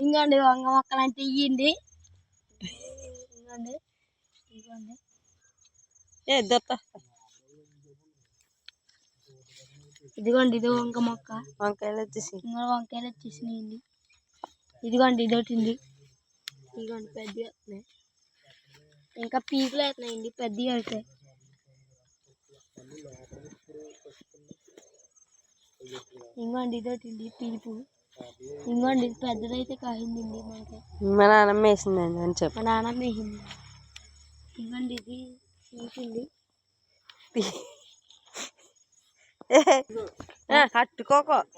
ఇంకోండి వంగ మొక్కలు అంటే ఇయ్యండి. ఇంకోండి ఇంకోండి ఇదిగోండి ఇది వంక మొక్క. వంకాయలు వచ్చేసినాయండి. ఇదిగోండి ఇదొకటి. ఇదిగోండి పెద్దగా వస్తున్నాయి. ఇంకా పీకులు అవుతున్నాయండి పెద్దగా అవుతాయి. ఇంకోండి ఇదొకటి పీపు. ఇంకోండి ఇది పెద్దదైతే కాయిందండి మనకి. మా నాన్నమ్మ వేసిందండి అని చెప్పి. మా నాన్నమ్మ వేసింది. ఇంకోండి ఇది పీకుంది. అట్టుకోకండి.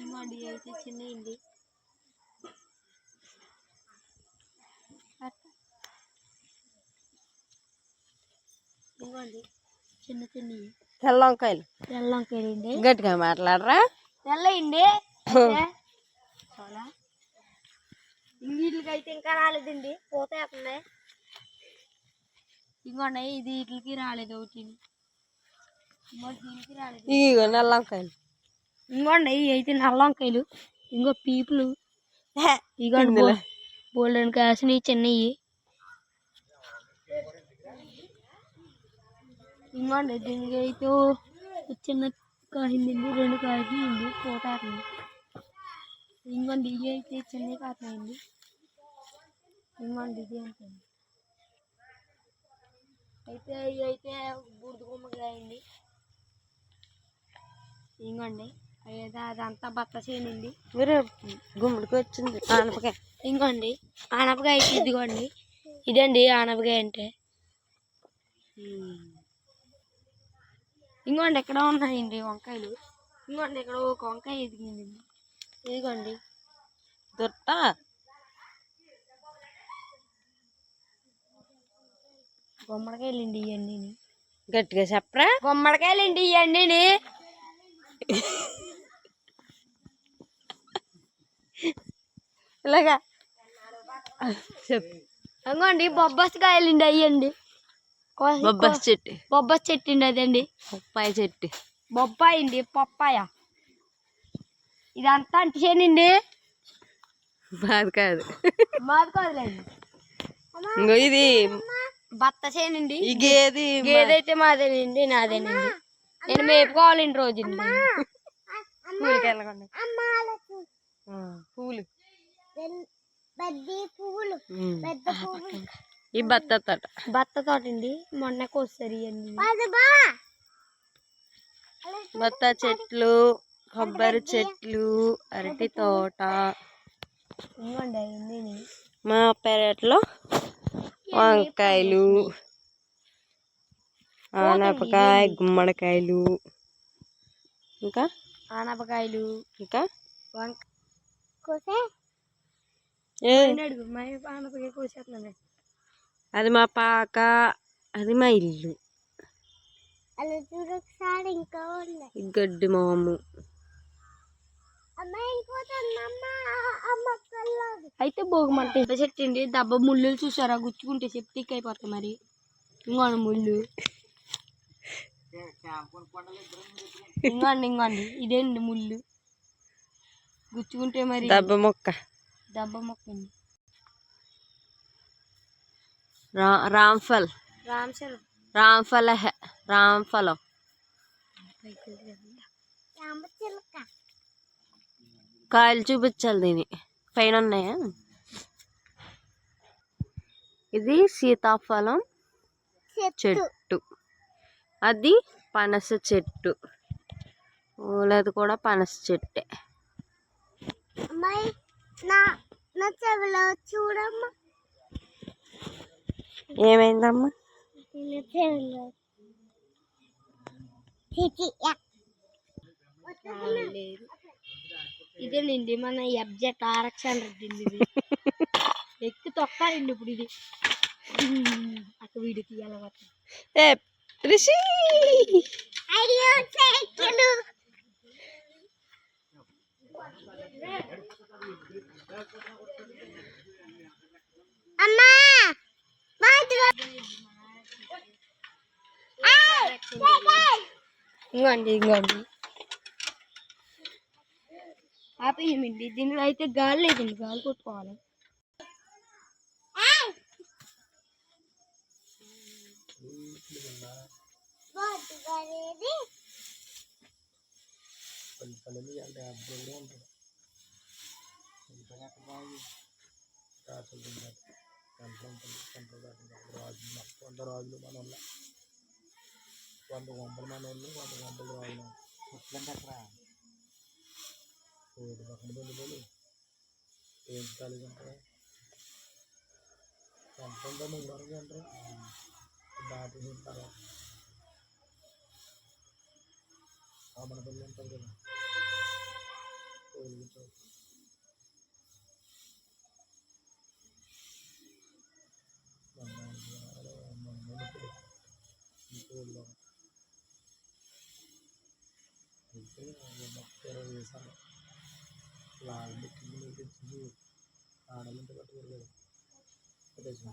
ఇంకోండి అయితే చిన్నయండి. ఇంకోండి చిన్న చిన్నవి తెల్ల వంకాయలు. అండి. గట్టిగా మాట్లాడరా. తెల్లయండి. వీటికి అయితే ఇంకా రాలేదండి. పోతే అట్లనే. ఇంకోండి ఇది వీటికి రాలేదు. ఒకటి దీనికి రాలేదు. ఇగో నల్ల వంకాయలు. ఇంకోండి ఇవి అయితే నల్ల వంకాయలు. ఇంకో పీపులు. ఇగోండి బోల్డెన్ కాసినవి చిన్నవి. ఇంకోండి దీనికి అయితే చిన్న కాయిందండి. 2 కాయిందండి. పోతారండి. ఇంకోండి ఇవి అయితే చిన్నవి కాస్తాయండి. ఇంకోండి ఇది అండి. అయితే ఇవి అయితే బూడిద గుమ్మడికాయండి. ఇంకోండి అదంతా బత్త చేయనండి. మీరు గుమ్మడికి వచ్చింది ఆనపకాయ. ఇంకోండి ఆనపకాయ అయితే ఇదిగోండి. ఇదండి ఆనపకాయ అంటే. ఇంకోండి ఎక్కడ ఉన్నాయండి వంకాయలు. ఇంకోండి ఇక్కడ ఒక వంకాయ ఎదిగింది. ఇదిగోండి దొట్ట. గుమ్మడికాయలండి ఇవన్నీ. గట్టిగా చెప్పరా. గుమ్మడికాయలండి ఇవన్నీ. ఇలాగా చెప్పు. ఇంకోండి బొబ్బాసి కాయలండి అయ్యండి. బొబ్బాసి చెట్టు. బొబ్బాసి చెట్టు అండి అదండి. బొప్పాయి చెట్టు. బొప్పాయి అండి. పప్పాయ. ఇదంతా అంటేనండి. మాది కాదు. మాది కాదులేండి. ఇది బత్త చేనండి. ఈ గేది గేదైతే మాదేనండి. నాదేనండి. నేను మేపుకోవాలండి రోజు. పూలకి వెళ్ళకండి. పూలు ఈ బత్త తోట అండి. మొన్న కోస్తారు ఇవన్నీ. బత్త చెట్లు, కొబ్బరి చెట్లు, అరటి తోట. మా పెరట్లో వంకాయలు, ఆనపకాయ, గుమ్మడికాయలు, ఇంకా ఆనపకాయలు, ఇంకా ఆనపకాయ కోసేస్తున్నాను. అది మా పాక, అది మా ఇల్లు. గడ్డి మాము. అయితే భోగమంట చెట్టు అండి. దెబ్బ ముళ్ళు చూసారా గుచ్చుకుంటే సెప్టిక్ అయిపోతాయి. మరి ఇంకోండి ముళ్ళు. ఇంకోండి ఇదేండి ముళ్ళు గుచ్చుకుంటే మరి దెబ్బ మొక్క అండి. రాంఫలం. కాయలు చూపించాలి. దీని పైన ఉన్నాయా. ఇది సీతాఫలం చెట్టు. అది పనస చెట్టు. లేదు కూడా పనస చెట్టే. చూడమ్మా ఏమైందమ్మా. ఇదేనండి మన ఎబ్జెట్ ఆరక్షణ రెడ్డి. ఇది ఎక్కి తొక్కాలండి. ఇప్పుడు ఇది అక్క వీడికి తీయాలి. ఇంకోండి ఆపేయమండి. దీనిలో అయితే గాలి లేదండి, గాలి కొట్టుకోవాలి. రాజులు మన వల్ల 100 గంటలు మన వాళ్ళు 100 గంటలు రాజులు అక్కడ పక్కన వెళ్ళిపోయి ఏం కాలేదు అంటారా ఎంత ఉందని వరకు అంటారా దాటి తర్వాత మన పిల్లలు ఉంటారు కదా వేసాను లాంటి కింద తెచ్చి ఆడమంటే కట్టుకోరు కదా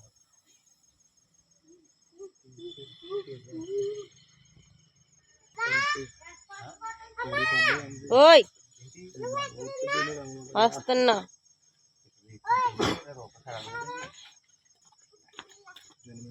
ఓయ్ వస్తున్నా నేను